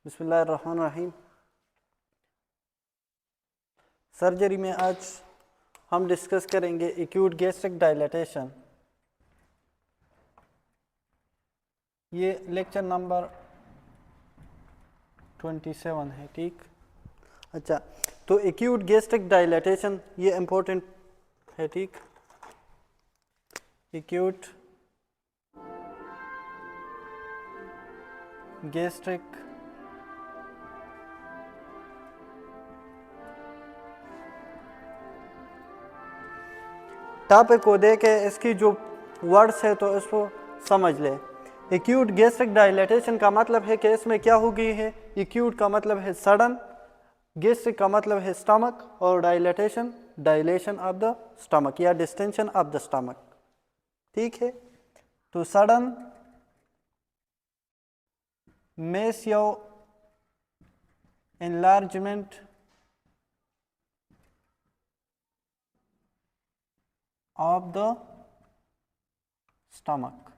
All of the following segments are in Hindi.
बिस्मिल्लाहिर्रहमानिर्रहीम। सर्जरी में आज हम डिस्कस करेंगे एक्यूट गैस्ट्रिक डायलेटेशन। ये लेक्चर नंबर 27 है, ठीक। अच्छा, तो एक्यूट गैस्ट्रिक डायलेटेशन ये इम्पोर्टेंट है, ठीक। एक्यूट गैस्ट्रिक टॉपिक को देखे इसकी जो वर्ड्स है तो इसको समझ ले। एक्यूट गैस्ट्रिक डायलेटेशन का मतलब है कि इसमें क्या हो गई है। एक्यूट का मतलब है सडन, गैस्ट्रिक का मतलब है स्टमक, और dilatation dilation of the stomach या डिस्टेंशन ऑफ द स्टमक, ठीक है। तो sudden मेसियो enlargement of the stomach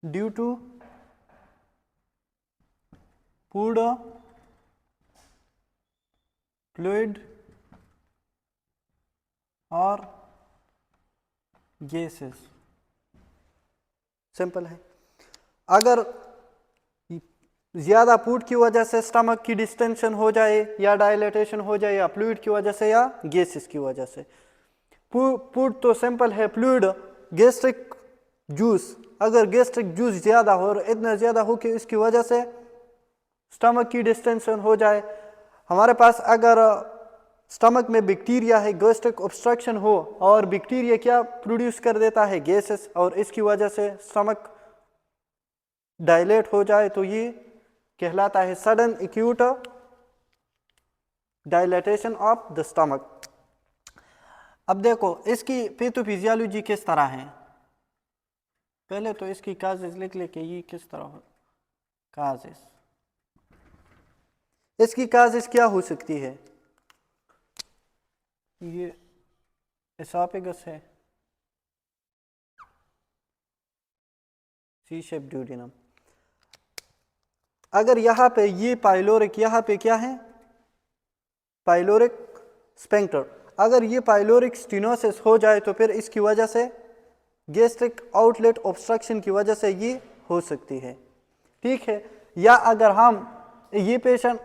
due to food fluid और gases। सिंपल है। अगर ज़्यादा फूड की वजह से स्टमक की डिस्टेंशन हो जाए या डायलेटेशन हो जाए, या फ्लूइड की वजह से या गैसेस की वजह से। फूड तो सिंपल है, फ्लूइड गैस्ट्रिक जूस, अगर गैस्ट्रिक जूस ज़्यादा हो, इतना ज़्यादा हो कि इसकी वजह से स्टमक की डिस्टेंशन हो जाए। हमारे पास अगर स्टमक में बैक्टीरिया है, गैस्ट्रिक ऑब्स्ट्रक्शन हो, और बैक्टीरिया क्या प्रोड्यूस कर देता है, गैसेस, और इसकी वजह से स्टमक डायलेट हो जाए, तो ये कहलाता है sudden acute dilatation of the stomach. अब देखो इसकी पैथोफिजियोलॉजी किस तरह है। पहले तो इसकी काजेस लिख ले कि ये किस तरह हो। काजेस, इसकी काजेस क्या हो सकती है। ये एसोफेगस है, सी शेप ड्यूडेनम। अगर यहाँ पे ये पाइलोरिक, यहाँ पे क्या है, पाइलोरिक स्फिंक्टर, अगर ये पाइलोरिक स्टेनोसिस हो जाए तो फिर इसकी वजह से गैस्ट्रिक आउटलेट ऑब्स्ट्रक्शन की वजह से ये हो सकती है, ठीक है। या अगर हम ये पेशेंट,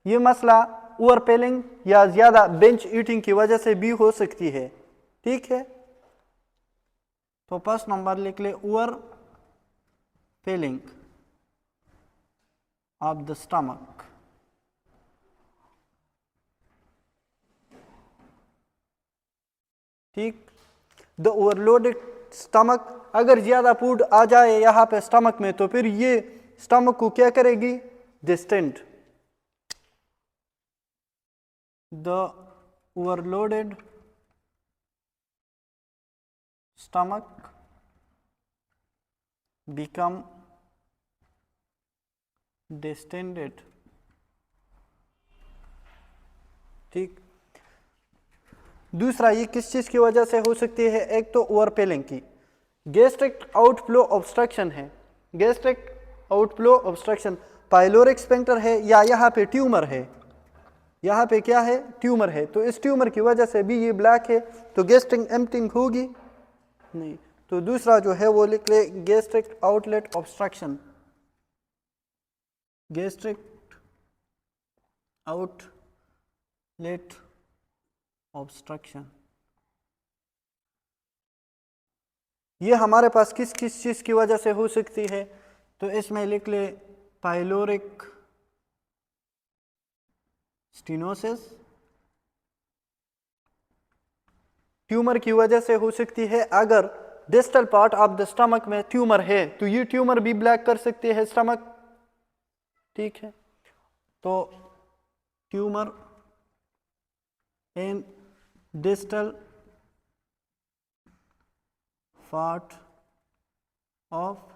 ये मसला ओवरपेलिंग या ज़्यादा बेंच ईटिंग की वजह से भी हो सकती है, ठीक है। तो फर्स्ट नंबर लिख ले, ओवरपेलिंग of the stomach, ठीक। द ओवरलोडेड स्टमक, अगर ज्यादा फूड आ जाए यहाँ पे स्टमक में तो फिर ये स्टमक को क्या करेगी, distend. The overloaded stomach become distended, ठीक। दूसरा, ये किस चीज की वजह से हो सकती है, एक तो ओवरपेलिंग की, गैस्ट्रिक आउटफ्लो ऑब्स्ट्रक्शन है, gastric outflow obstruction, pyloric sphincter है, या यहाँ पे ट्यूमर है, यहाँ पे क्या है, ट्यूमर है। तो इस ट्यूमर की वजह से भी ये ब्लैक है, तो गैस्ट्रिक एम्प्टिंग होगी नहीं। तो दूसरा जो है वो लिख ले, gastric outlet obstruction, gastric outlet obstruction. ये हमारे पास किस किस चीज की वजह से हो सकती है, तो इसमें लिख ले, पाइलोरिक स्टेनोसिस, ट्यूमर की वजह से हो सकती है। अगर distal part of the stomach में ट्यूमर है तो ये ट्यूमर भी ब्लैक कर सकती है स्टमक, ठीक है। तो tumour in distal part of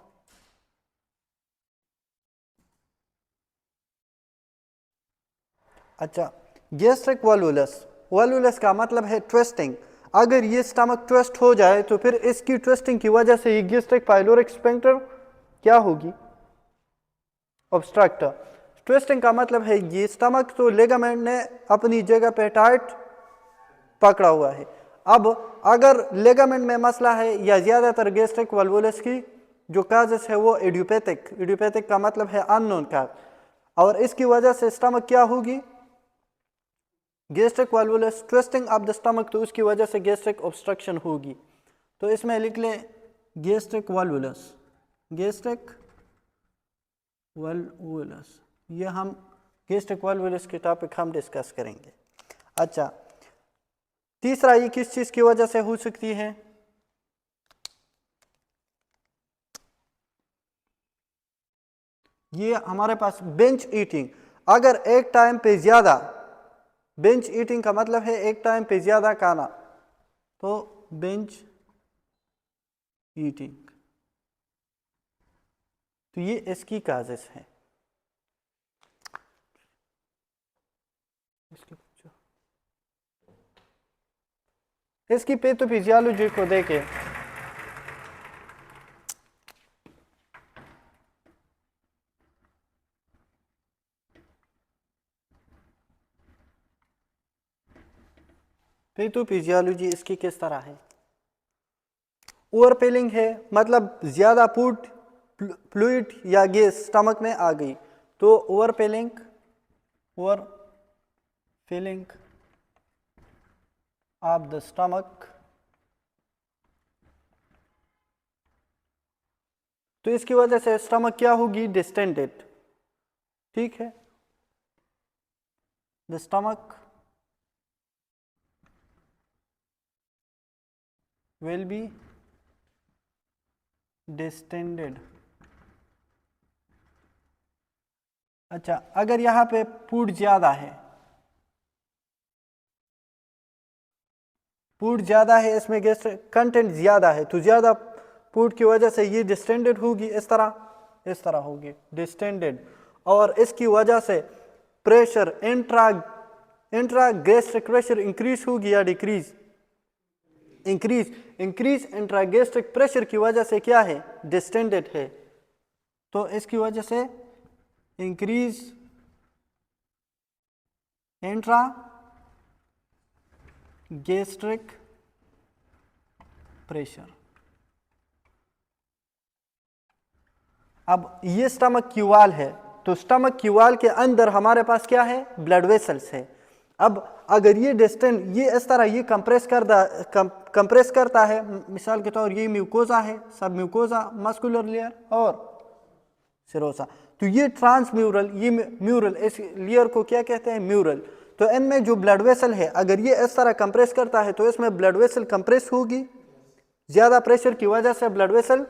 अच्छा, गैस्ट्रिक वॉल्वुलस, वॉल्वुलस का मतलब है ट्विस्टिंग। अगर ये स्टमक ट्विस्ट हो जाए तो फिर इसकी ट्विस्टिंग की वजह से ये गैस्ट्रिक पाइलोरिक स्फिंक्टर क्या होगी, ऑब्स्ट्रक्ट। ट्विस्टिंग का मतलब है ये स्टमक तो लिगामेंट ने अपनी जगह पे टाइट पकड़ा हुआ है। अब अगर लिगामेंट में मसला है या ज़्यादातर गैस्ट्रिक वल्वुलस की जो काजेस है वो इडियोपैथिक, इडियोपैथिक का मतलब है अननोन काज, और इसकी वजह से स्टमक क्या होगी, gastric volvulus twisting of the stomach, तो उसकी वजह से गैस्ट्रिक ऑब्स्ट्रक्शन होगी। तो इसमें लिख लें गैस्ट्रिक वल्वुलस, गैस्ट्रिक वल्वुलस, ये हम गैस्ट्रिक वल्वुलस के टॉपिक हम डिस्कस करेंगे। अच्छा, तीसरा ये किस चीज की वजह से हो सकती है, ये हमारे पास बेंच ईटिंग। अगर एक टाइम पे ज्यादा, बेंच ईटिंग का मतलब है एक टाइम पे ज्यादा खाना, तो बेंच ईटिंग, तो ये इसकी काजेस है। इसकी पैथोफिजियोलॉजी को देखें, पैथोफिजियोलॉजी इसकी किस तरह है, ओवरफिलिंग है, मतलब ज्यादा फूड फ्लूइड या गैस स्टमक में आ गई, तो overfilling, overfilling of the stomach, तो इसकी वजह से स्टमक क्या होगी, डिस्टेंडेड। ठीक है, the stomach will be distended. अच्छा, अगर यहां पे फूड ज्यादा है, फूड ज्यादा है, इसमें गैस कंटेंट ज्यादा है, तो ज्यादा फूड की वजह से ये डिस्टेंडेड होगी, इस तरह होगी डिस्टेंडेड, और इसकी वजह से pressure intra gastric pressure increase होगी या decrease, increase intra gastric pressure की वजह से क्या है, डिस्टेंडेड है, तो इसकी वजह से इंक्रीज इंट्रा गैस्ट्रिक प्रेशर। अब ये स्टमक की वॉल है, तो स्टमक की वॉल के अंदर हमारे पास क्या है, ब्लड वेसल्स है। अब अगर ये डिस्टेंट, ये इस तरह ये कंप्रेस करता है, मिसाल के तौर ये म्यूकोजा है, सब म्यूकोजा, मस्कुलर लेयर और सिरोसा, तो ये ट्रांसम्यूरल, ये म्यूरल, इस लेयर को क्या कहते हैं, म्यूरल। तो इनमें जो ब्लड वेसल है, अगर ये इस तरह कंप्रेस करता है तो इसमें ब्लड वेसल कंप्रेस होगी, ज्यादा प्रेशर की वजह से ब्लड वेसल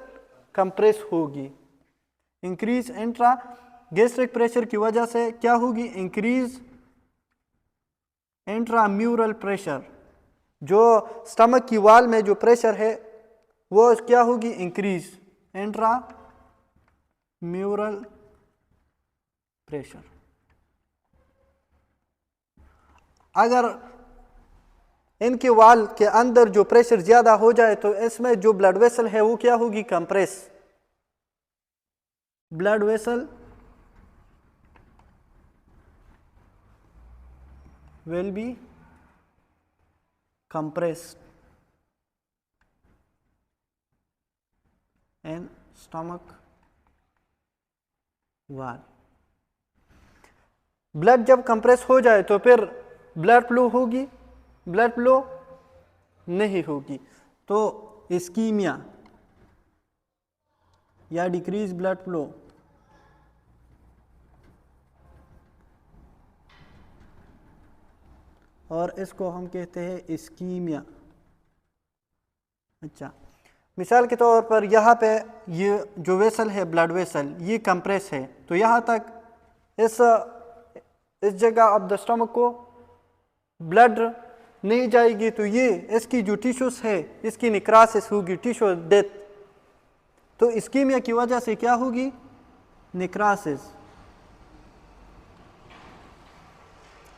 कंप्रेस होगी। इंक्रीज इंट्रा गैस्ट्रिक प्रेशर की वजह से क्या होगी, इंक्रीज इंट्राम्यूरल प्रेशर, जो स्टमक की वॉल में जो प्रेशर है वो क्या होगी, इंक्रीज इंट्राम्यूरल प्रेशर। अगर इनके वॉल के अंदर जो प्रेशर ज्यादा हो जाए तो इसमें जो ब्लड वेसल है वो क्या होगी, compress, blood vessel will be compressed in stomach wall। Blood जब कंप्रेस हो जाए तो फिर ब्लड फ्लो होगी, ब्लड फ्लो नहीं होगी, तो इस्कीमिया या डिक्रीज ब्लड फ्लो, और इसको हम कहते हैं इस्कीमिया। अच्छा, मिसाल के तौर पर यहाँ पे ये जो वेसल है, ब्लड वेसल, ये कंप्रेस है, तो यहाँ तक इस जगह ऑफ द स्टमक को ब्लड नहीं जाएगी, तो ये इसकी जो टिश्यूज है इसकी निक्रासिस होगी, टिश्यू डेथ, तो इस्कीमिया की वजह से क्या होगी, निक्रासिस।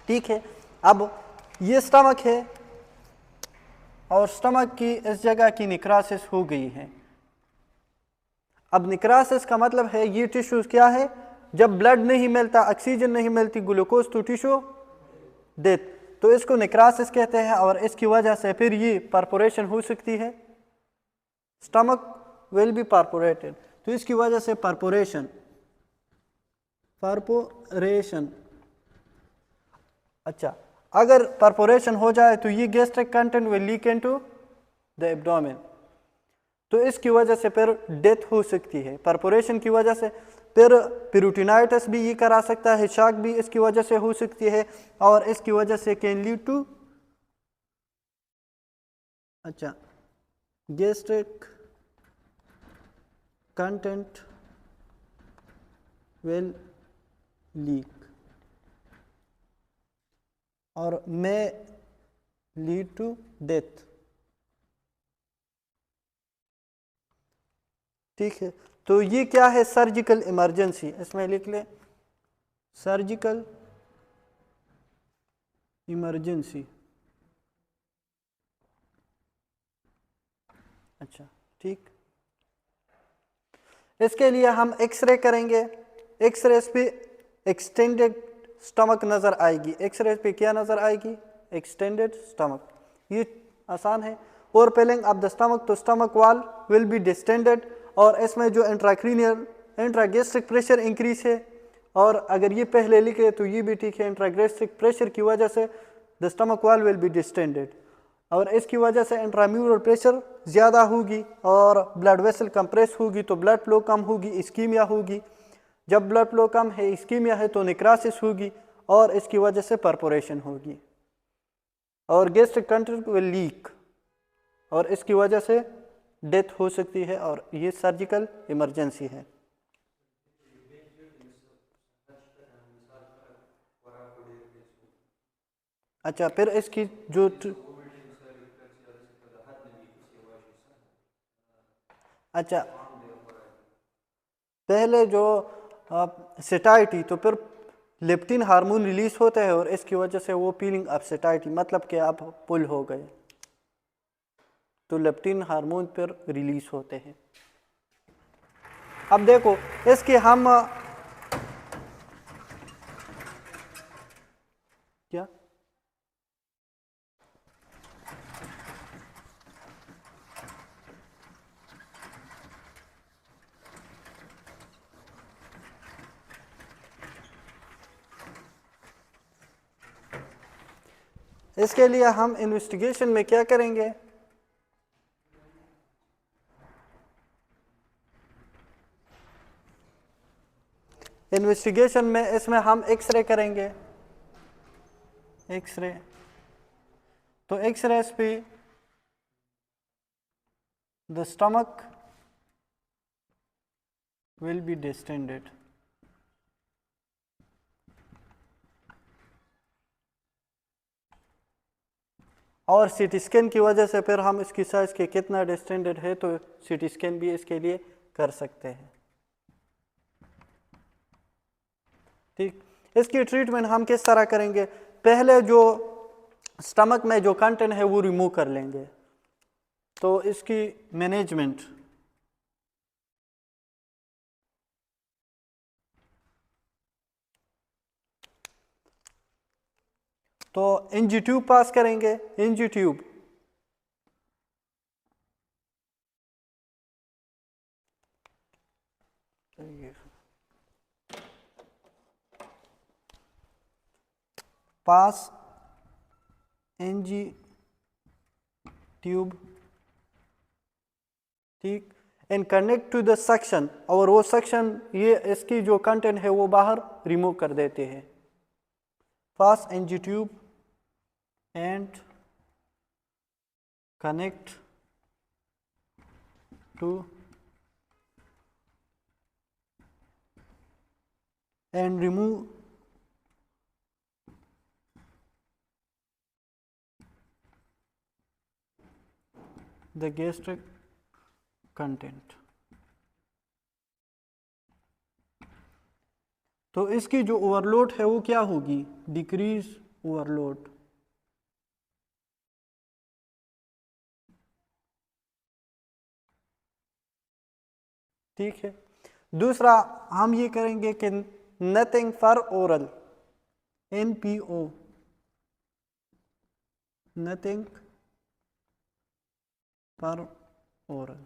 ठीक है, अब ये स्टमक है और स्टमक की इस जगह की निक्रासिस हो गई है। अब निक्रासिस का मतलब है ये टिश्यूज क्या है, जब ब्लड नहीं मिलता, ऑक्सीजन नहीं मिलती, ग्लूकोज टू टिश्यू डेथ, तो इसको नेक्रासिस कहते हैं और इसकी वजह से फिर ये परपोरेशन हो सकती है, स्टमक विल बी परपोरेटेड। तो इसकी वजह से परपोरेशन अच्छा, अगर परपोरेशन हो जाए तो ये gastric content will leak into the abdomen, तो इसकी वजह से फिर डेथ हो सकती है परपोरेशन की वजह से। फिर पेरिटोनाइटिस भी ये करा सकता है, शॉक भी इसकी वजह से हो सकती है, और इसकी वजह से कैन लीड टू अच्छा गैस्ट्रिक कंटेंट विल लीक और मे लीड टू डेथ। ठीक है, तो ये क्या है, सर्जिकल इमरजेंसी, इसमें लिख ले सर्जिकल इमरजेंसी। अच्छा ठीक, इसके लिए हम एक्सरे करेंगे, एक्सरे पे एक्सटेंडेड स्टमक नज़र आएगी, एक्सरे पे क्या नज़र आएगी, एक्सटेंडेड स्टमक, ये आसान है। और पेलिंग ऑफ द स्टमक, तो stomach wall will be distended, और इसमें जो इंट्राक्रीनियल इंट्रागैस्ट्रिक प्रेशर इंक्रीज है, और अगर ये पहले लिखे तो ये भी ठीक है, इंट्रागैस्ट्रिक प्रेशर की वजह से the stomach wall will be distended, और इसकी वजह से इंट्राम्यूरल प्रेशर ज़्यादा होगी और ब्लड वेसल कंप्रेस होगी, तो ब्लड फ्लो कम होगी, इस्कीमिया होगी। जब ब्लड फ्लो कम है, इस्कीमिया है, तो नेक्रासिस होगी और इसकी वजह से परपोरेशन होगी, और गैस्ट्रिक कंटेंट विल लीक और इसकी वजह से डेथ हो सकती है, और ये सर्जिकल इमरजेंसी है। अच्छा, फिर इसकी जो अच्छा पहले जो सेटाइटी, तो फिर लेप्टिन हार्मोन रिलीज होता है और इसकी वजह से वो फीलिंग ऑफ सेटाइटी, मतलब कि आप पुल हो गए, तो लेप्टिन हार्मोन फिर रिलीज होते हैं। अब देखो इसके हम क्या इसके लिए हम इन्वेस्टिगेशन में क्या करेंगे, इन्वेस्टिगेशन में इसमें हम एक्सरे करेंगे, एक्सरे, तो एक्सरे पे the stomach will be distended, और सीटी स्कैन की वजह से फिर हम इसकी साइज के कितना डिस्टेंडेड है, तो सीटी स्कैन भी इसके लिए कर सकते हैं। ठीक, इसकी ट्रीटमेंट हम किस तरह करेंगे, पहले जो स्टमक में जो कंटेंट है वो रिमूव कर लेंगे, तो इसकी मैनेजमेंट, तो एनजी ट्यूब पास करेंगे, NG tube, pass NG tube, ठीक, and connect to the suction, और वो सक्शन ये इसकी जो कंटेंट है वो बाहर रिमूव कर देते हैं, pass NG tube and connect to and remove the gastric content. तो इसकी जो ओवरलोड है वो क्या होगी, डिक्रीज ओवरलोड, ठीक है। दूसरा हम ये करेंगे कि nothing for oral, NPO, nothing for oral.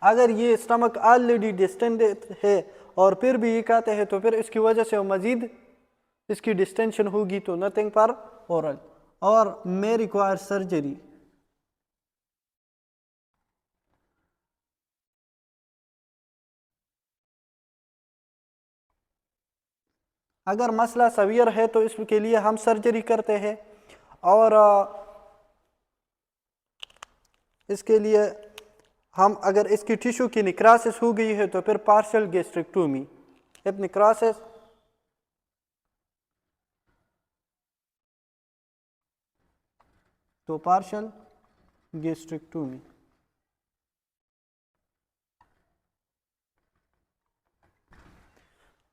अगर ये स्टमक ऑलरेडी डिस्टेंडेड है और फिर भी ये कहते हैं तो फिर इसकी वजह से मजीद इसकी डिस्टेंशन होगी, तो नथिंग फॉर ओरल। और मे रिक्वायर सर्जरी, अगर मसला सवियर है तो इसके लिए हम सर्जरी करते हैं, और इसके लिए हम अगर इसकी टिश्यू की निक्रासिस हो गई है तो फिर पार्शियल गैस्ट्रेक्टोमी। इफ निक्रासिस तो पार्शियल गैस्ट्रेक्टोमी।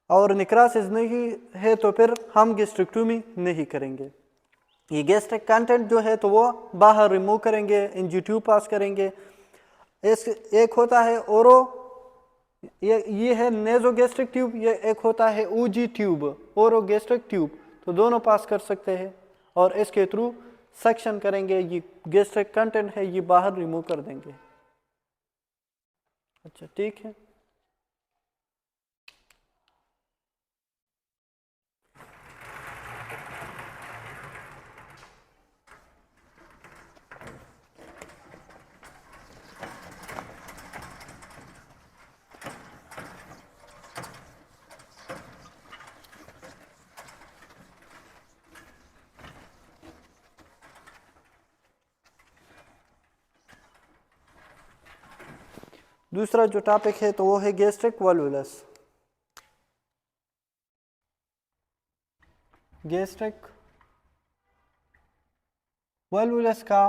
और निक्रासिस नहीं है तो फिर हम गैस्ट्रेक्टोमी नहीं करेंगे। ये गैस्ट्रिक कंटेंट जो है तो वो बाहर रिमूव करेंगे, इंजी ट्यूब पास करेंगे। इस एक होता है ओरो, ये है नेजो गैस्ट्रिक ट्यूब, ये एक होता है ऊजी ट्यूब, ओरो गैस्ट्रिक ट्यूब, तो दोनों पास कर सकते हैं और इसके थ्रू सक्शन करेंगे, ये गैस्ट्रिक कंटेंट है ये बाहर रिमूव कर देंगे। अच्छा ठीक है। दूसरा जो टॉपिक है तो वो है गैस्ट्रिक वॉल्वुलस। गैस्ट्रिक वॉल्वुलस का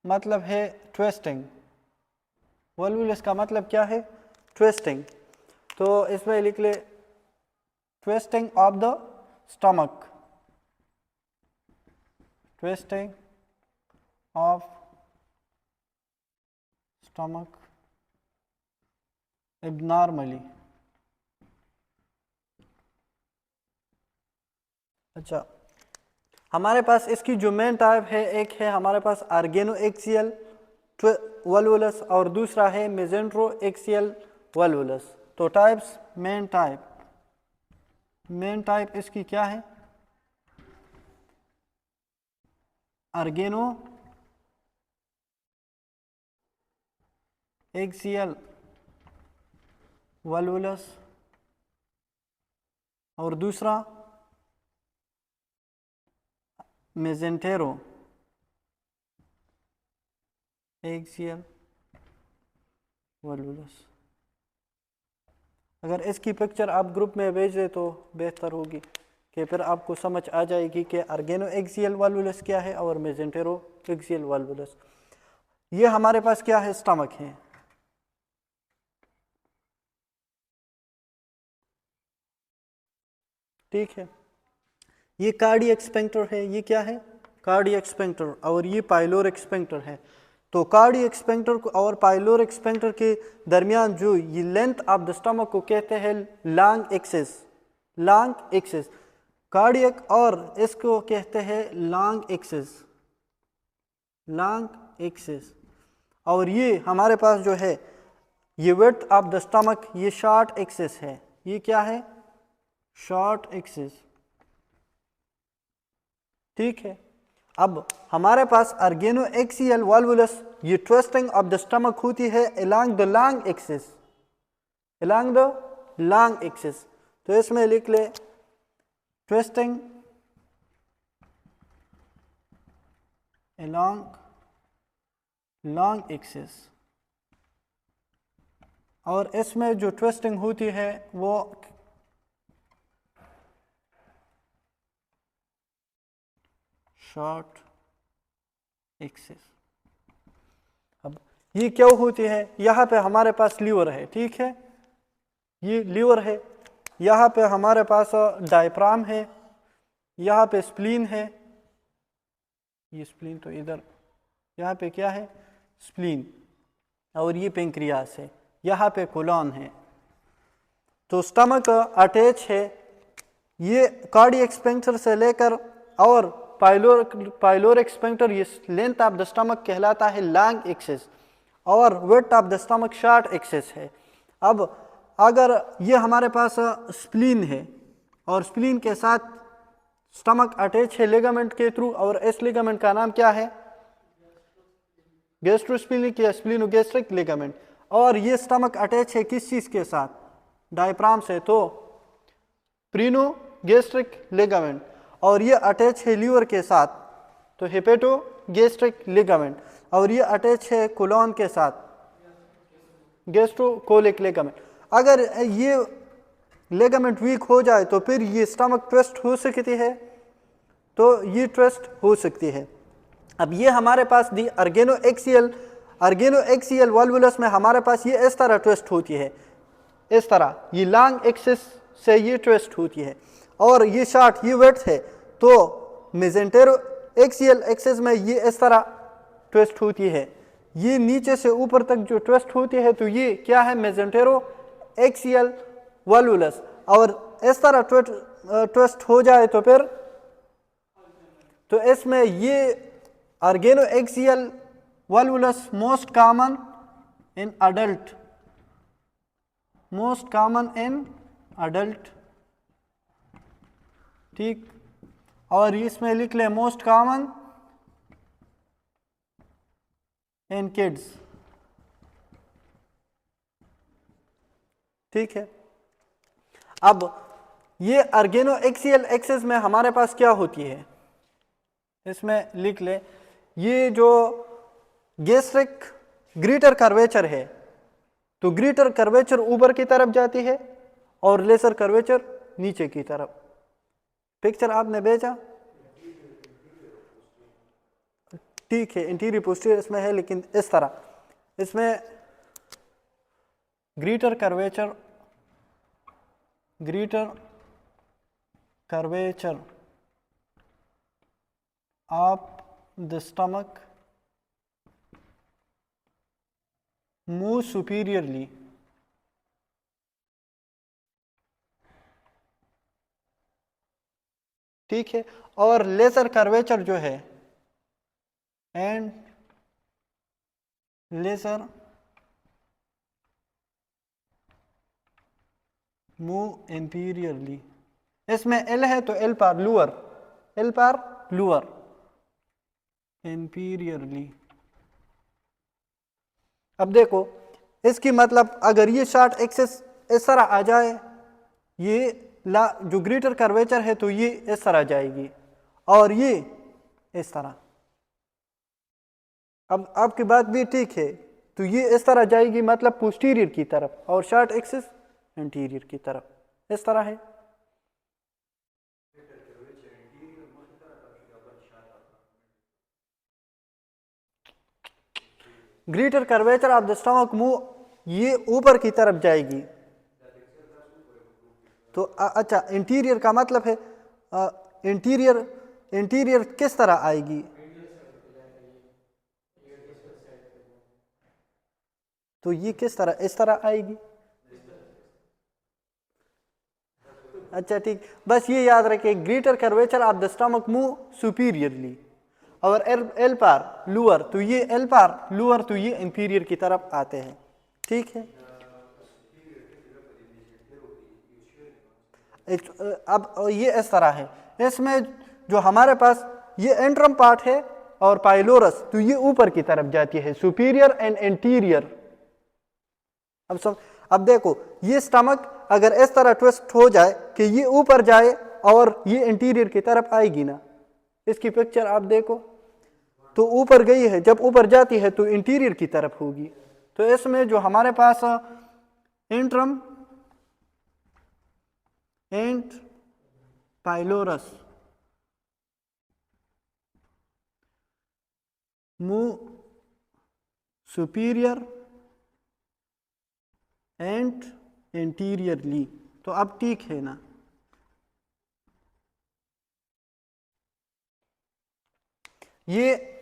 मतलब है ट्विस्टिंग। वॉल्वुलस का मतलब क्या है? ट्विस्टिंग। तो इसमें लिख ले twisting of the stomach, twisting of stomach abnormally. अच्छा, हमारे पास इसकी जो मेन टाइप है, एक है हमारे पास ऑर्गेनोएक्सियल वॉल्वुलस और दूसरा है मेसेंटेरोएक्सियल वॉल्वुलस। तो टाइप्स, मेन टाइप इसकी क्या है? ऑर्गेनो एक्सियल वॉल्वुलस और दूसरा मेसेंटेरो एक्सियल वॉल्वुलस। अगर इसकी पिक्चर आप ग्रुप में भेज दे तो बेहतर होगी, कि फिर आपको समझ आ जाएगी कि ऑर्गेनो एक्सियल वॉल्वुलस क्या है और मेसेंटेरो एक्सियल वॉल्वुलस। ये हमारे पास क्या है? स्टमक है। ठीक है, ये कार्डियक स्फिंक्टर है, ये क्या है? कार्डियक स्फिंक्टर, और ये पाइलोरिक स्फिंक्टर है। तो कार्डियक स्फिंक्टर और पाइलोरिक स्फिंक्टर के दरमियान जो ये लेंथ ऑफ द स्टमक को कहते हैं long axis, long axis. Cardiac और इसको कहते हैं लॉन्ग एक्सिस, लॉन्ग एक्सिस। और ये हमारे पास जो है ये विड्थ ऑफ द स्टमक, ये शॉर्ट एक्सिस है। ये क्या है? Short axis. ठीक है, अब हमारे पास ऑर्गेनो एक्सियल वॉल्वुलस, ये ट्विस्टिंग ऑफ द स्टमक होती है along the long axis, along the long axis. तो इसमें लिख ले ट्विस्टिंग अलोंग लॉन्ग एक्सिस। और इसमें जो ट्विस्टिंग होती है वो शॉर्ट एक्सिस। अब ये क्यों होती है? यहाँ पे हमारे पास लीवर है, ठीक है, ये लीवर है, यहाँ पे हमारे पास डायफ्राम है, यहाँ पे स्प्लीन है, ये स्प्लीन तो इधर, यहाँ पे क्या है? स्प्लीन। और ये पेंक्रियास है, यहाँ पे कोलन है। तो स्टमक अटैच है, ये कार्डियक स्फिंक्टर से लेकर और पाइलोरिक स्फिंक्टर, ये लेंथ ऑफ द स्टमक कहलाता है लॉन्ग एक्सिस और width of the stomach short axis है। अब अगर ये हमारे पास स्प्लीन है और स्प्लीन के साथ स्टमक अटैच है लिगामेंट के थ्रू, और इस लिगामेंट का नाम क्या है? गैस्ट्रोस्प्लीनिक या स्प्लीनोगैस्ट्रिक लिगामेंट। और ये स्टमक अटैच है किस चीज के साथ? डायफ्राम से, तो प्रीनोगैस्ट्रिक लिगामेंट। और ये अटैच है लीवर के साथ, तो हेपेटोगैस्ट्रिक लिगामेंट। और ये अटैच है कोलोन के साथ, गैस्ट्रोकोलिक लिगामेंट। अगर ये लिगामेंट वीक हो जाए तो फिर ये स्टमक ट्विस्ट हो सकती है, तो ये ट्विस्ट हो सकती है। अब ये हमारे पास दी अर्गेनोएक्सियल वॉल्वुलस में हमारे पास ये इस तरह ट्विस्ट होती है, इस तरह ये लॉन्ग एक्सिस से ये ट्विस्ट होती है, और ये शॉर्ट, ये विड्थ है, तो मेसेंटेरो एक्सियल एक्सिस में ये इस तरह ट्विस्ट होती है। ये नीचे से ऊपर तक जो ट्विस्ट होती है, तो ये क्या है? मेसेंटेरो एक्सियल वॉल्वुलस। और इस तरह ट्विस्ट हो जाए तो फिर, तो इसमें ये organoaxial volvulus most common in adult, most common in adult, ठीक। और इसमें लिख ले मोस्ट कॉमन इन किड्स, ठीक है। अब ये अर्गेनोएक्सियल एक्सिस में हमारे पास क्या होती है, इसमें लिख ले, ये जो गैस्ट्रिक ग्रीटर कर्वेचर है, तो ग्रीटर कर्वेचर ऊपर की तरफ जाती है और लेसर कर्वेचर नीचे की तरफ। पिक्चर आपने भेजा, ठीक है, इंटीरियर पोस्टीरियर इसमें है, लेकिन इस तरह इसमें greater curvature of the stomach move superiorly, ठीक है। और लेसर कर्वेचर जो है, एंड लेसर मूव इंफीरियरली। इसमें एल है तो एल पर लोअर, एल पर लोअर, इंफीरियरली। अब देखो इसकी मतलब, अगर ये शॉर्ट एक्सिस इस तरह आ जाए, ये जो ग्रीटर कर्वेचर है तो ये इस तरह जाएगी और ये इस तरह। अब आपकी बात भी ठीक है, तो ये इस तरह जाएगी मतलब पोस्टीरियर की तरफ, और शॉर्ट एक्सिस इंटीरियर की तरफ, इस तरह है। Greater curvature of the stomach move, ये ऊपर की तरफ जाएगी, तो अच्छा, इंटीरियर का मतलब है इंटीरियर किस तरह आएगी, तो ये किस तरह, इस तरह आएगी। अच्छा ठीक, बस ये याद रखिए, greater curvature of the stomach move superiorly, और एल पार लोअर, तो ये एल पार लोअर, तो ये इंफीरियर की तरफ आते हैं, ठीक है। अब ये इस तरह है, इसमें जो हमारे पास ये एंट्रम पार्ट है और पाइलोरस, तो ये ऊपर की तरफ जाती है, सुपीरियर एंड इंटीरियर। अब देखो, ये स्टमक अगर इस तरह ट्विस्ट हो जाए कि ये ऊपर जाए और ये इंटीरियर की तरफ आएगी ना, इसकी पिक्चर आप देखो, तो ऊपर गई है, जब ऊपर जाती है तो इंटीरियर की तरफ होगी। तो इसमें जो हमारे पास antrum and pylorus move superior and interiorly, तो अब ठीक है ना। ये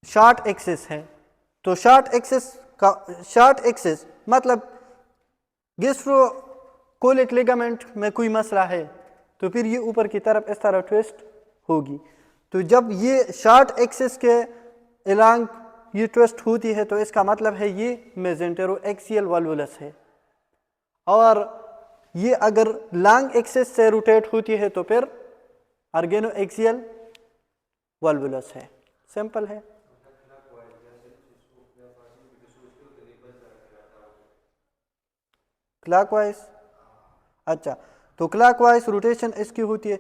शॉर्ट एक्सिस है, तो शॉर्ट एक्सिस मतलब कोलिक लिगामेंट में कोई मसला है तो फिर ये ऊपर की तरफ इस तरह ट्विस्ट होगी। तो जब ये शार्ट एक्सिस के एलांग ये ट्विस्ट होती है तो इसका मतलब है ये मेसेंटेरो एक्सियल वाल्वुलस है, और ये अगर लॉन्ग एक्सिस से रोटेट होती है तो फिर ऑर्गेनो एक्सियल वाल्वुलस है। सिंपल है। क्लॉकवाइज, अच्छा, तो क्लॉकवाइज रोटेशन इसकी होती है,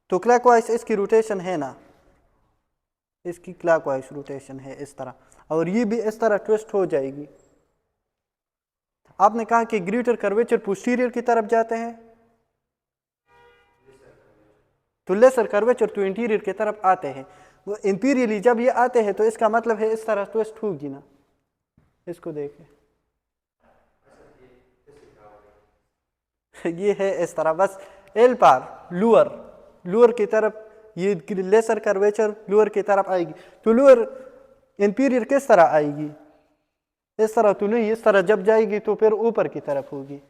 तो क्लॉकवाइज इसकी रोटेशन है ना, इसकी क्लॉकवाइज रोटेशन है इस तरह, और ये भी इस तरह ट्विस्ट हो जाएगी। आपने कहा कि ग्रेटर कर्वेचर पोस्टीरियर की तरफ जाते हैं, तो लेसर कर्वेचर तो इंटीरियर की तरफ आते हैं। वो इंपीरियरली जब ये आते हैं तो इसका मतलब है इस तरह ट्विस्ट होगी ना। इसको देखें, ये है इस तरह, बस एल पार लोअर की तरफ ये लेसर कर्वेचर लोअर की तरफ आएगी, तो लोअर इंपीरियर किस तरह आएगी, इस तरह तो नहीं, इस तरह जब जाएगी तो फिर ऊपर की तरफ होगी।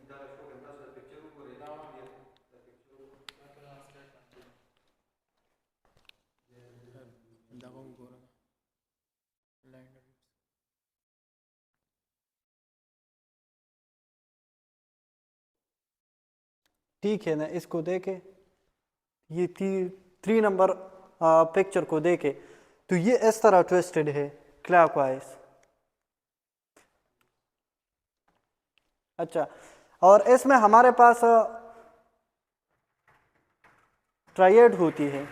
ठीक है ना, इसको देखे, ये 3 नंबर पिक्चर को देखे तो ये इस तरह ट्विस्टेड है क्लॉकवाइज। अच्छा, और इसमें हमारे पास ट्रायड होती है।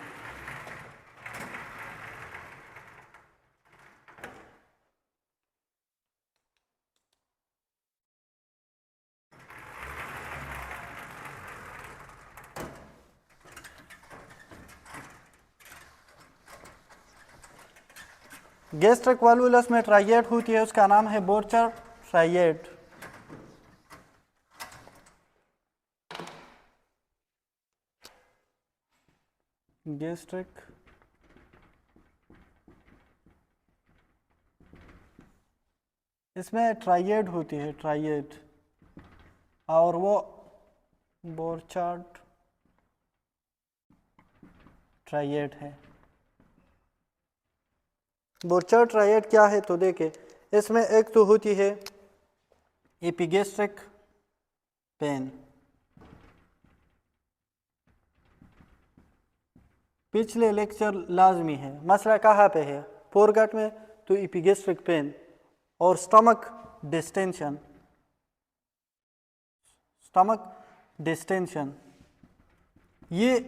गैस्ट्रिक वाल्वुलस में ट्रायड होती है, उसका नाम है बोर्चर ट्रायड। गैस्ट्रिक इसमें ट्रायड होती है, ट्रायड, और वो बोर्चार्ड ट्रायड है। बोर्चार्ड ट्रायड क्या है तो देखे, इसमें एक तो होती है एपिगैस्ट्रिक पेन, पिछले लेक्चर लाजमी है, मसला कहाँ पे है, फोरगट में, तो एपिगैस्ट्रिक पेन और स्टमक डिस्टेंशन, स्टमक डिस्टेंशन, ये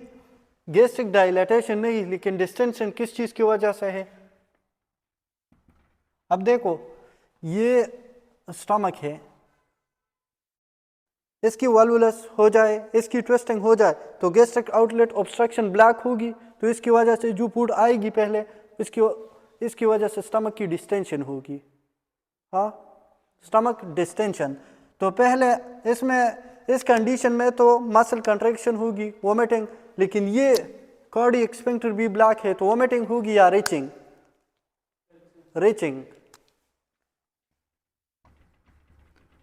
गैस्ट्रिक डायलेटेशन नहीं, लेकिन डिस्टेंशन किस चीज़ की वजह से है। अब देखो, ये स्टमक है, इसकी वाल्वुलस हो जाए, इसकी ट्विस्टिंग हो जाए तो गैस्ट्रिक आउटलेट ऑब्स्ट्रक्शन ब्लॉक होगी, तो इसकी वजह से जो फूड आएगी पहले इसकी वजह से स्टमक की डिस्टेंशन होगी। हाँ, स्टमक डिस्टेंशन, तो पहले इसमें इस कंडीशन में तो मसल कंट्रैक्शन होगी, वोमिटिंग, लेकिन ये कार्डियक स्फिंक्टर भी ब्लॉक है तो वोमिटिंग होगी या रीचिंग, रीचिंग।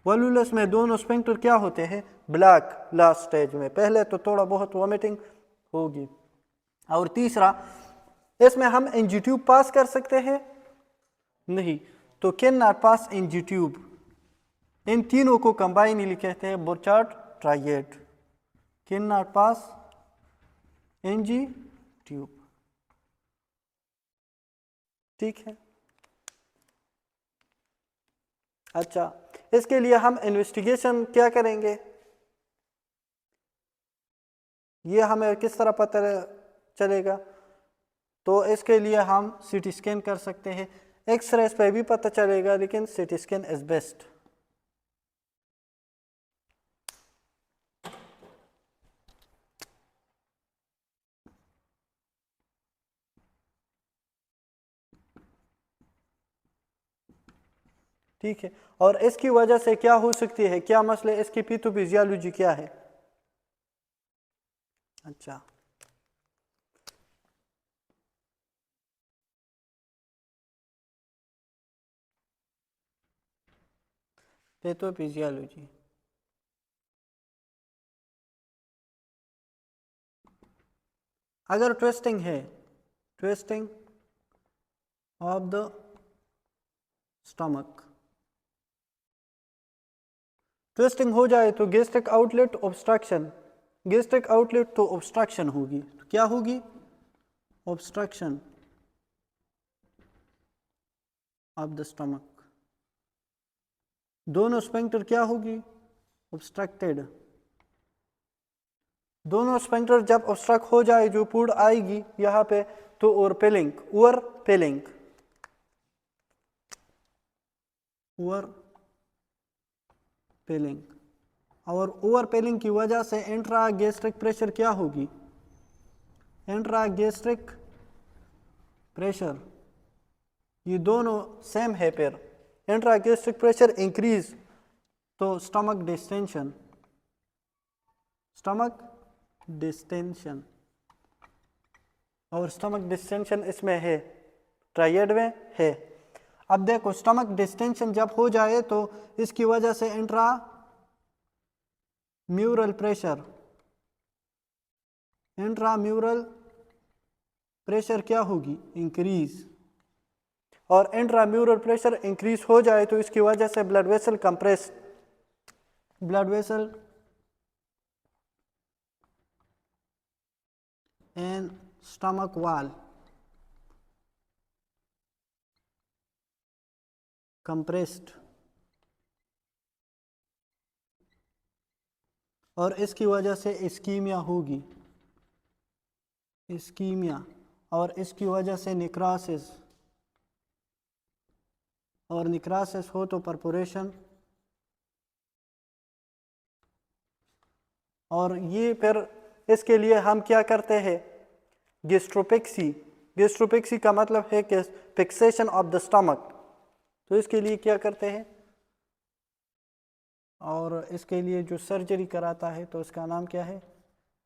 वाल्वुलस में दोनों स्फिंक्टर क्या होते हैं, ब्लॉक लास्ट स्टेज में, पहले तो थोड़ा बहुत वोमिटिंग होगी। और तीसरा, इसमें हम एनजी ट्यूब पास कर सकते हैं नहीं, तो can not pass NG tube. इन तीनों को कंबाइनली कहते हैं Borchardt triad, can not pass NG tube. ठीक है, अच्छा, इसके लिए हम इन्वेस्टिगेशन क्या करेंगे, ये हमें किस तरह पता चलेगा, तो इसके लिए हम सीटी स्कैन कर सकते हैं, एक्सरे पे भी पता चलेगा, लेकिन सीटी स्कैन इज बेस्ट। ठीक है, और इसकी वजह से क्या हो सकती है, क्या मसले, इसकी पैथोफिजियोलॉजी क्या है। अच्छा, पैथोफिजियोलॉजी, अगर ट्विस्टिंग है, twisting of the stomach, twisting हो जाए तो gastric outlet obstruction, gastric outlet तो ऑब्स्ट्रक्शन होगी, तो क्या होगी? Obstruction of the stomach. दोनों स्फिंक्टर क्या होगी? ऑब्स्ट्रक्टेड। दोनों स्फिंक्टर जब ऑब्स्ट्रक्ट हो जाए, जो फूड आएगी यहाँ पे, तो ओवरपेलिंग, ओवरपेलिंग, ओवरपेलिंग, और ओवरपेलिंग की वजह से इंट्रा गैस्ट्रिक प्रेशर क्या होगी? इंट्रा गैस्ट्रिक प्रेशर, ये दोनों सेम है, फिर इंट्रा गैस्ट्रिक प्रेशर इंक्रीज तो स्टमक डिस्टेंशन, स्टमक डिस्टेंशन, और स्टमक डिस्टेंशन इसमें है, ट्रायड में है। अब देखो स्टमक डिस्टेंशन जब हो जाए तो इसकी वजह से intra mural pressure, intramural pressure क्या होगी? इंक्रीज, और इंट्राम्यूरल प्रेशर इंक्रीज हो जाए तो इसकी वजह से blood vessel compress, blood vessel and stomach wall compressed, और इसकी वजह से इस्कीमिया होगी, इस्कीमिया, और इसकी वजह से निक्रासिस, और निक्रासिस हो तो परपोरेशन, और ये फिर इसके लिए हम क्या करते हैं? गैस्ट्रोपेक्सी, गैस्ट्रोपेक्सी का मतलब है कि फिक्सेशन ऑफ द स्टमक, तो इसके लिए क्या करते हैं? और इसके लिए जो सर्जरी कराता है तो उसका नाम क्या है?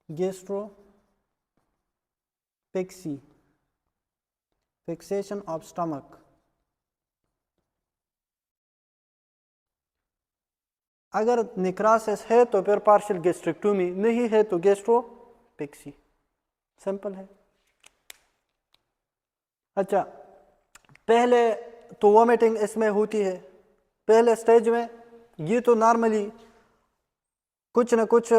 Gastropexy, fixation of stomach. अगर निक्रासिस है तो फिर पार्शियल गैस्ट्रेक्टोमी, नहीं है तो गैस्ट्रोपेक्सी, सिंपल है। अच्छा, पहले तो वॉमिटिंग इसमें होती है पहले स्टेज में, ये तो नॉर्मली कुछ न कुछ,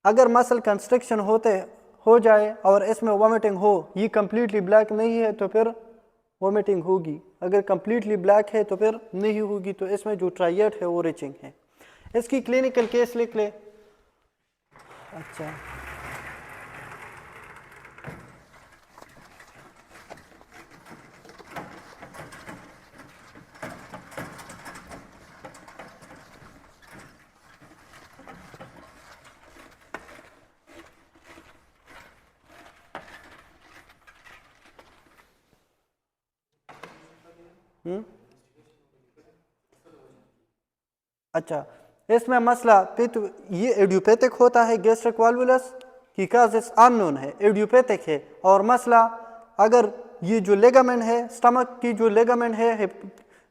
अगर मसल कंस्ट्रिक्शन हो जाए और इसमें वॉमिटिंग हो, ये कंप्लीटली ब्लैक नहीं है तो फिर वॉमिटिंग होगी, अगर कंप्लीटली ब्लैक है तो फिर नहीं होगी, तो इसमें जो ट्रायड है वो रिचिंग है। इसकी क्लिनिकल केस लिख ले। अच्छा, अच्छा, इसमें मसला पित्त, ये एडियोपैथिक होता है गैस्ट्रिक वाल्वुलस की काजेस अननोन है, एडियोपैथिक है, और मसला अगर ये जो लेगामेंट है, स्टमक की जो लेगामेंट है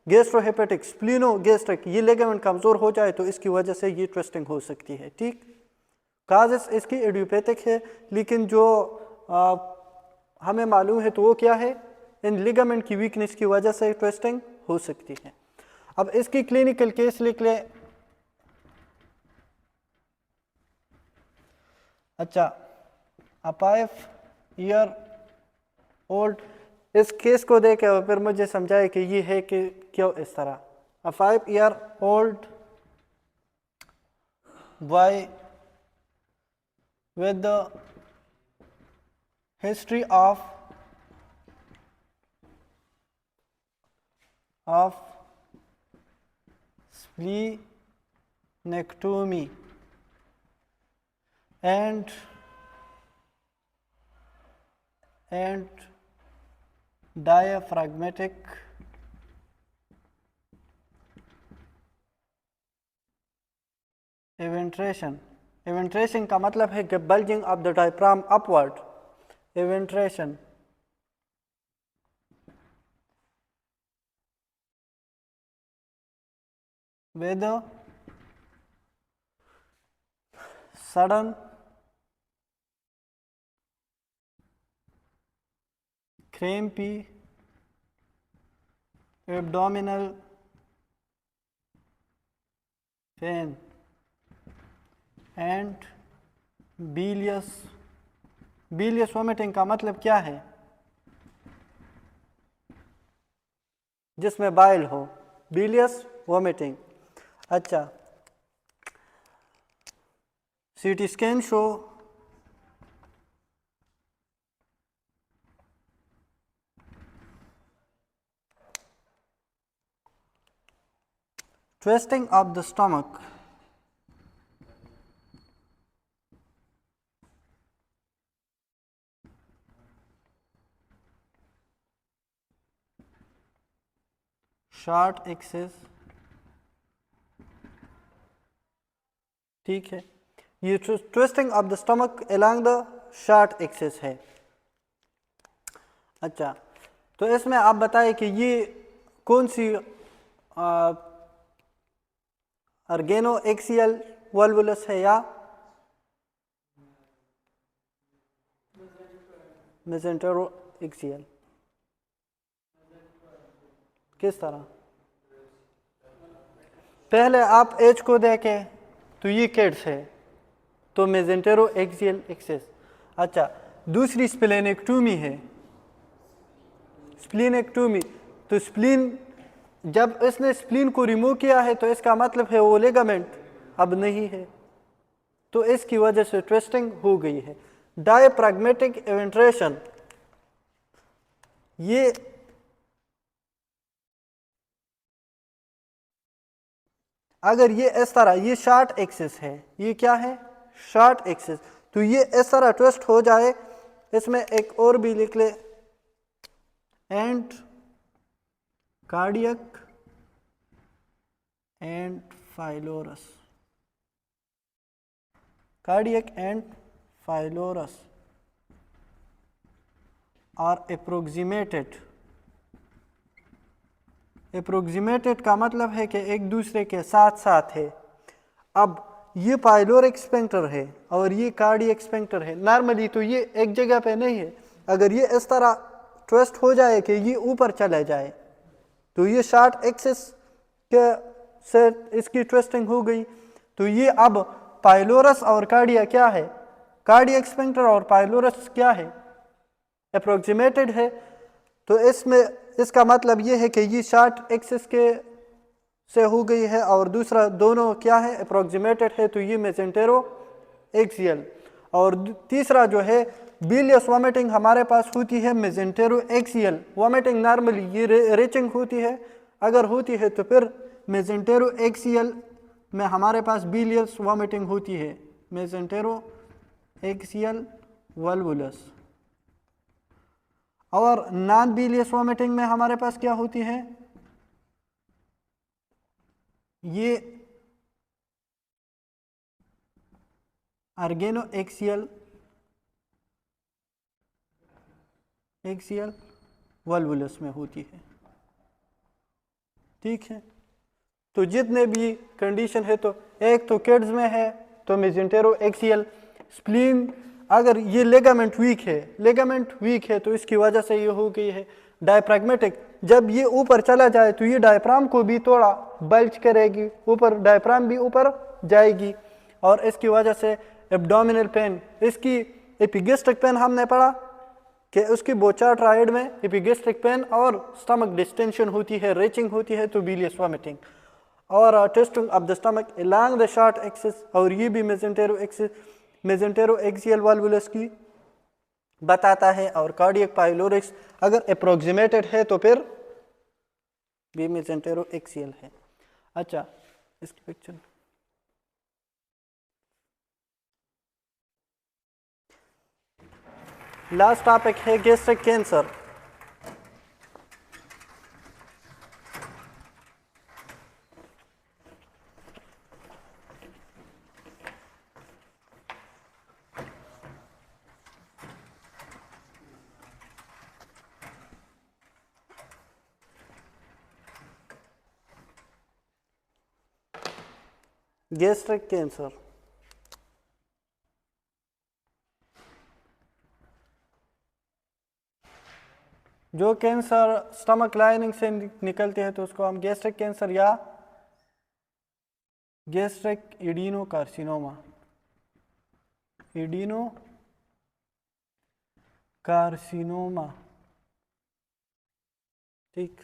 गैस्ट्रोहेपेटिक स्प्लीनो गैस्ट्रिक, ये लेगामेंट कमज़ोर हो जाए तो इसकी वजह से ये ट्विस्टिंग हो सकती है। ठीक, काजेस इसकी एडियोपैथिक है, लेकिन जो हमें मालूम है तो वो क्या है? इन लिगामेंट की वीकनेस की वजह से ट्विस्टिंग हो सकती है। अब इसकी क्लिनिकल केस लिख ले। अच्छा, अ 5 ईयर ओल्ड, इस केस को देख के फिर मुझे समझाए कि ये है कि क्यों इस तरह। अ 5 year old boy with the history of splenectomy and diaphragmatic eventration, eventration का मतलब है कि bulging of the diaphragm upward, eventration with a sudden crampy abdominal pain and bilious vomiting का मतलब क्या है? जिसमें बाइल हो, bilious vomiting। अच्छा, CT scan show twisting of the stomach, short axis, ठीक है, ये twisting of the stomach along the short axis है। अच्छा, तो इसमें आप बताएं कि ये कौन सी अर्गेनो एक्सियल वल्वुलस है या मेसेंटेरो एक्सियल? किस तरह? पहले आप एज को देखें तो ये किड्स है, तो मेसेंटेरो एक्सियल एक्सिस। अच्छा, दूसरी स्प्लेनेक्टोमी है, स्प्लीनेक्टोमी, तो स्प्लीन, जब इसने स्प्लीन को रिमूव किया है तो इसका मतलब है वो लिगामेंट अब नहीं है, तो इसकी वजह से ट्विस्टिंग हो गई है। डायफ्रैग्मेटिक इवेंट्रेशन, ये अगर ये इस तरह, ये शॉर्ट एक्सिस है, ये क्या है? शॉर्ट एक्सिस, तो ये इस तरह ट्विस्ट हो जाए। इसमें एक और भी लिख ले, and cardiac and pylorus, cardiac and pylorus और अप्रोक्सीमेटेड। अप्रोक्सीमेटेड का मतलब है कि एक दूसरे के साथ साथ है। अब ये पाइलोरिक स्फिंक्टर है और ये कार्डियक स्फिंक्टर है, नॉर्मली तो ये एक जगह पे नहीं है। अगर ये इस तरह ट्विस्ट हो जाए कि ये ऊपर चले जाए, तो ये शॉर्ट एक्सिस के से इसकी ट्विस्टिंग हो गई, तो ये अब पाइलोरस और कार्डिया क्या है? कार्डियक स्फिंक्टर और पाइलोरस क्या है? अप्रोक्सीमेटेड है। तो इसमें इसका मतलब ये है कि ये शॉर्ट एक्सिस के से हो गई है और दूसरा दोनों क्या है? अप्रोक्सीमेटेड है, तो ये मेसेंटेरो एक्सियल। और तीसरा जो है बिलियस वॉमिटिंग हमारे पास होती है मेसेंटेरो एक्सियल। वॉमिटिंग नॉर्मली ये रीचिंग होती है, अगर होती है तो फिर मेसेंटेरो एक्सियल में हमारे पास बिलियस वॉमिटिंग होती है, मेसेंटेरो एक्सियल वल्वुलस। और नॉन बिलियस वॉमिटिंग में हमारे पास क्या होती है? ये अर्गेनो एक्सियल वल्वुलस में होती है। ठीक है, तो जितने भी कंडीशन है, तो एक तो किड्स में है तो मेसेंटेरो एक्सियल। स्प्लीन, अगर ये लेगामेंट वीक है तो इसकी वजह से ये हो गई है। डायफ्रैग्मेटिक, जब ये ऊपर चला जाए तो ये डायफ्राम को भी थोड़ा बल्ज करेगी, ऊपर डायफ्राम भी ऊपर जाएगी और इसकी वजह से एब्डोमिनल पेन। इसकी एपिगेस्ट्रिक पेन हमने पढ़ा कि उसकी बोचा ट्राइड में एपिगेस्ट्रिक पेन और स्टमक डिस्टेंशन होती है, रीचिंग होती है, तो बिलियस वॉमिटिंग। और twisting of the stomach along the short axis, और ये भी मेसेंटेरो एक्सियल वल्वुलस की बताता है। और कार्डियक पाइलोरिक्स अगर अप्रोक्सीमेटेड है तो फिर भी मेसेंटेरो एक्सियल है। अच्छा, इसकी पिक्चर लास्ट टॉपिक है गैस्ट्रिक कैंसर। गैस्ट्रिक कैंसर, जो कैंसर स्टमक लाइनिंग से निकलते हैं तो उसको हम गैस्ट्रिक कैंसर या gastric adeno carcinoma, adeno carcinoma, ठीक।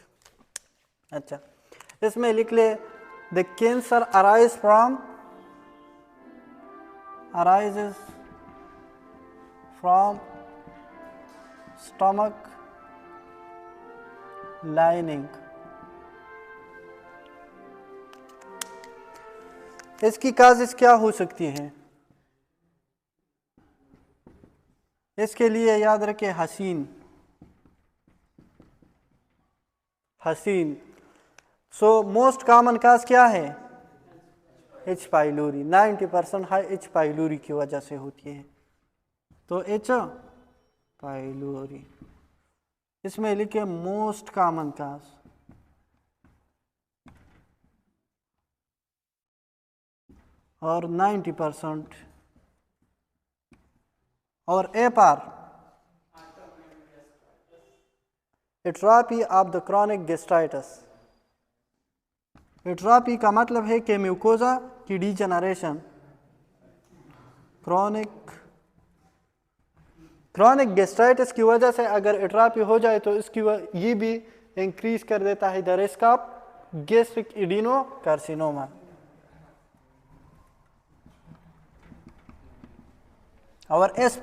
अच्छा, इसमें लिख ले the cancer arises from stomach lining। इसकी काजेस क्या हो सकती हैं? इसके लिए याद रखें हसीन, हसीन। सो मोस्ट कॉमन काज क्या है? H pylori. 90% एच पाइलोरी की वजह से होती है। तो एच पाइलोरी, इसमें लिखे मोस्ट कॉमन काज। और 90%। और ए पार atrophy of the chronic gastritis. Atrophy का मतलब है कि म्यूकोजा की डिजेनरेशन। क्रॉनिक गैस्ट्राइटिस की वजह से अगर एट्रोपी हो जाए तो इसकी ये भी इंक्रीज कर देता है the risk of gastric adeno carcinoma. और एस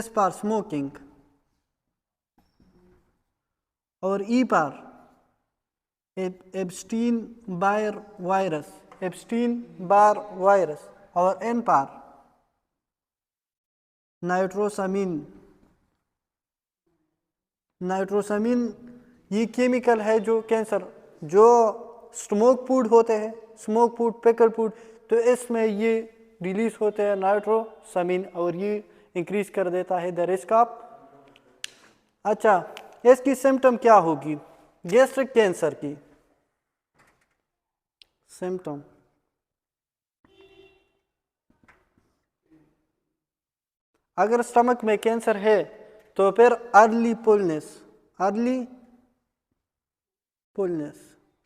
पार स्मोकिंग। और ई पार एब्स्टीन बार वायरस। और एन पार नाइट्रोसामिन। ये केमिकल है जो कैंसर, जो स्मोक फूड होते हैं, स्मोक फूड, पिकल फूड, तो इसमें ये रिलीज होते हैं नाइट्रोसामिन और ये इंक्रीज कर देता है द रिस्क ऑफ। अच्छा, इसकी सिम्टम क्या होगी गैस्ट्रिक कैंसर की? सिम्टम अगर स्टमक में कैंसर है तो फिर अर्ली पुलनेस,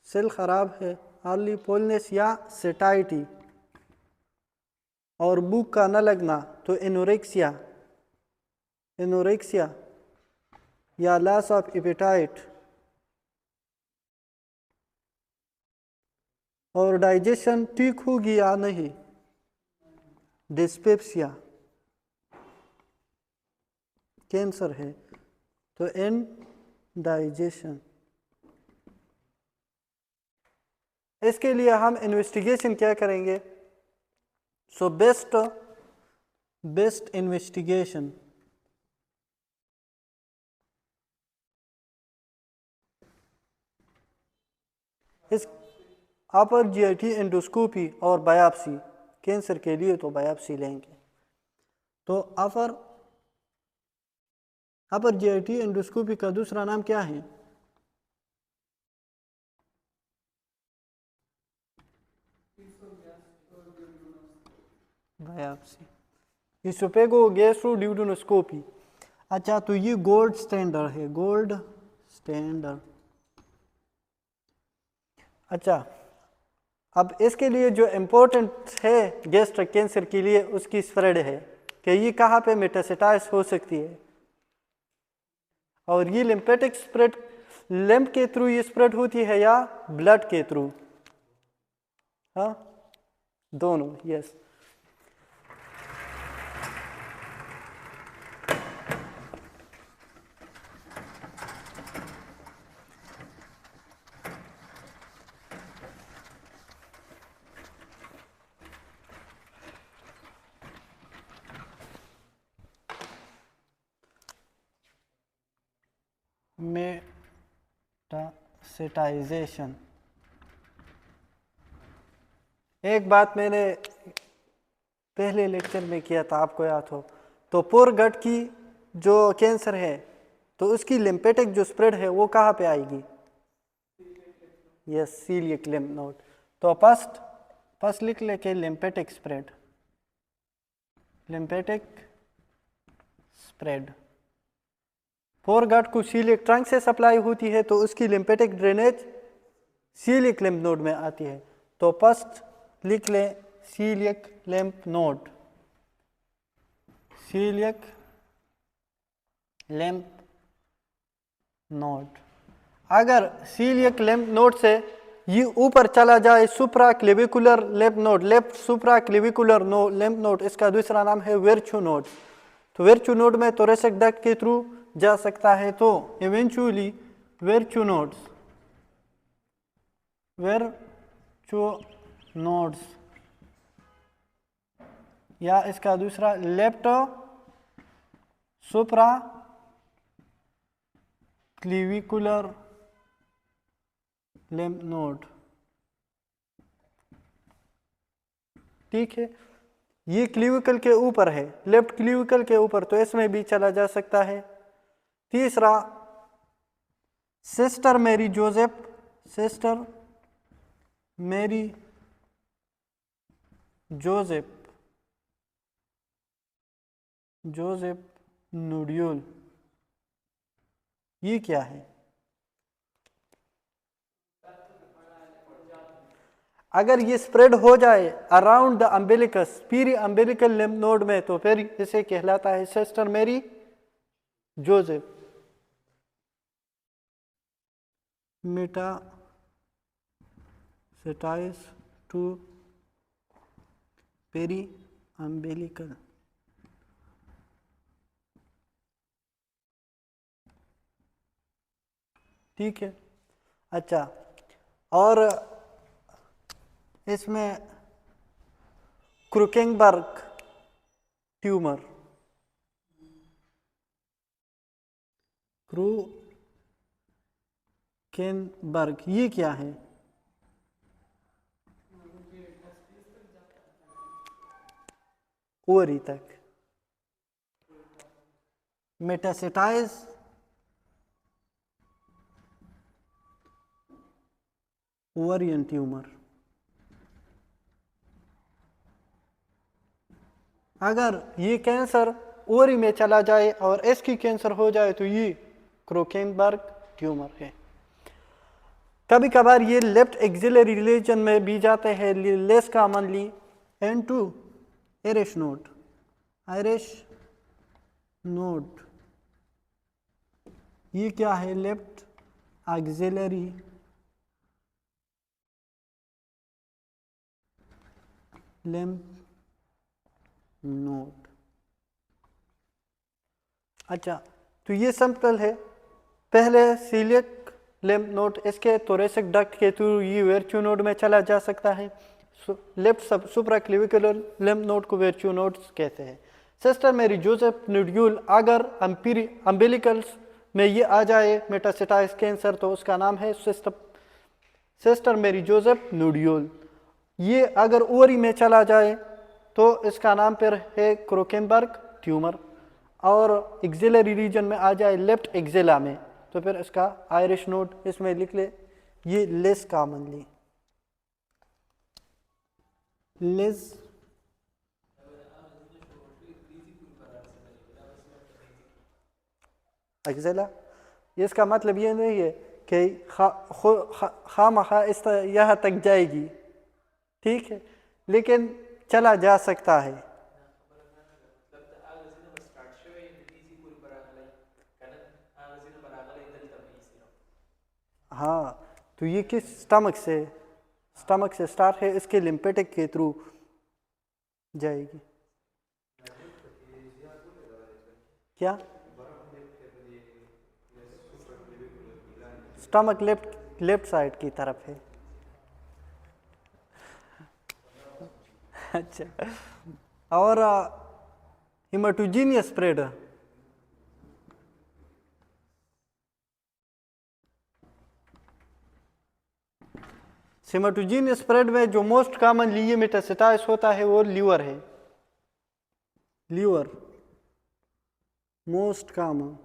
सेल खराब है, अर्ली पुलनेस या सेटाइटी, और भूख का न लगना तो एनोरेक्सिया या लॉस ऑफ एपेटाइट, और डाइजेशन ठीक होगी या नहीं, डिस्पेप्सिया, कैंसर है तो इनडाइजेशन। इसके लिए हम इन्वेस्टिगेशन क्या करेंगे? सो बेस्ट इन्वेस्टिगेशन इस अपर जीआईटी एंडोस्कोपी और बायोप्सी। कैंसर के लिए तो बायोप्सी लेंगे। तो अपर जीआईटी एंडोस्कोपी का दूसरा नाम क्या है? बायोप्सी, इसोफेगो गैस्ट्रोड्यूडेनोस्कोपी। अच्छा, तो ये गोल्ड स्टैंडर्ड है, गोल्ड स्टैंडर्ड। अच्छा, अब इसके लिए जो इम्पोर्टेंट है गैस्ट्रिक कैंसर के लिए उसकी स्प्रेड है कि ये कहाँ पे मेटास्टेसाइज हो सकती है। और ये लिम्फेटिक स्प्रेड, लिम्फ के थ्रू ये स्प्रेड होती है या ब्लड के थ्रू? हाँ, दोनों, यस। मेटास्टेसाइजेशन, एक बात मैंने पहले लेक्चर में किया था, आपको याद हो तो पुअर गट की जो कैंसर है तो उसकी लिम्फेटिक जो स्प्रेड है वो कहाँ पे आएगी? Yes, celiac lymph node. तो फर्स्ट लिख लेके लिम्फेटिक स्प्रेड। फोरगार्ड को सीलियक ट्रंक से सप्लाई होती है तो उसकी lymphatic drainage celiac lymph node में आती है। तो फर्स्ट लिख लें celiac lymph node, celiac lymph node. अगर सीलियक लिम्फ नोड से ये ऊपर चला जाए supra clavicular lymph node, left supra clavicular lymph node, इसका दूसरा नाम है विर्चू नोड। तो विर्चू नोड में थोरेसिक डक्ट के थ्रू जा सकता है। तो इवेंचुअली विर्चू नोड्स या इसका दूसरा left supra clavicular lymph node, ठीक है, ये क्लीविकल के ऊपर है, लेफ्ट क्लीविकल के ऊपर, तो इसमें भी चला जा सकता है। तीसरा sister Mary Joseph, sister Mary Joseph nodule, ये क्या है? अगर ये स्प्रेड हो जाए around the umbilicus, peri umbilical lymph node में, तो फिर इसे कहलाता है sister Mary Joseph metastasize to peri umbilical. ठीक है, अच्छा, और इसमें क्रूकेनबर्ग ट्यूमर, क्रूकेनबर्ग, ये क्या है? ओवरी तक मेटास्टेसाइज ओवरियन ट्यूमर। अगर ये कैंसर ओवरी में चला जाए और इसकी कैंसर हो जाए तो ये क्रोकेनबर्ग ट्यूमर है। कभी कभार ये लेफ्ट एक्सिलरी रीजन में भी जाते हैं, less commonly N2 Irish node, ये क्या है? Left axillary lymph node. अच्छा, तो ये सिंपल है। पहले सीलियक लिम्फ नोड, इसके थोरेसिक डक्ट के थ्रू ये विर्चू नोड में चला जा सकता है। लेफ्ट सब सुप्राक्लेविकुलर लिम्फ नोड को विर्चू नोड्स कहते हैं। सिस्टर मैरी जोसेफ नोड्यूल, अगर अम्बिलिकल्स में ये आ जाए मेटास्टेसाइज कैंसर, तो उसका नाम है सिस्टर मैरी जोसेफ नोड्यूल। ये अगर ओवरी में चला जाए तो इसका नाम फिर है क्रोकेनबर्ग ट्यूमर, और एक्सिलरी रीजन में आ जाए लेफ्ट एक्सिला में, तो फिर इसका आयरिश नोड, इसमें लिख ले ये लेस कॉमनली लेस एक्सिला। इसका मतलब ये नहीं है कि खामखा इस यहाँ तक जाएगी, ठीक है, लेकिन चला जा सकता है। हाँ, तो ये किस स्टमक से स्टार्ट है, इसके लिम्फेटिक के थ्रू जाएगी। क्या? स्टमक लेफ्ट साइड की तरफ है। अच्छा, और हेमाटोजीनियस स्प्रेड, हेमाटोजीनियस स्प्रेड में जो मोस्ट कॉमनली ये मेटास्टेसाइज होता है वो लीवर है, लीवर मोस्ट कॉमन।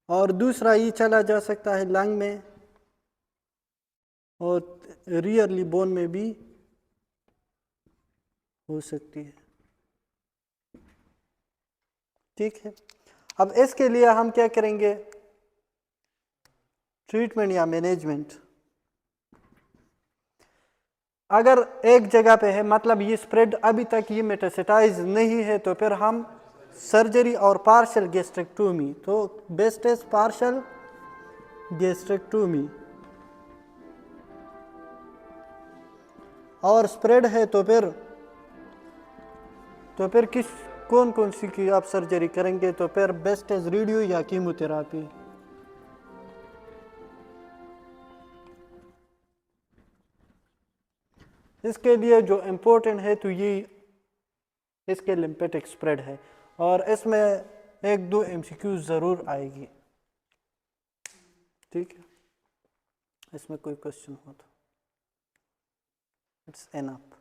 और दूसरा ये चला जा सकता है लंग में, और रियरली बोन में भी हो सकती है। ठीक है। अब इसके लिए हम क्या करेंगे, ट्रीटमेंट या मैनेजमेंट। अगर एक जगह पे है, मतलब ये स्प्रेड अभी तक ये मेटास्टेसाइज नहीं है, तो फिर हम सर्जरी और पार्शियल गैस्ट्रेक्टोमी, तो बेस्ट इज पार्शियल गैस्ट्रेक्टोमी। और स्प्रेड है तो फिर कौन कौन सी की आप सर्जरी करेंगे, तो फिर बेस्ट इज रेडियो या कीमोथेरापी। इसके लिए जो इम्पोर्टेंट है तो ये इसके लिम्फेटिक स्प्रेड है, और इसमें एक दो एमसीक्यू ज़रूर आएगी। ठीक है, इसमें कोई क्वेश्चन हो तो इट्स एनफ।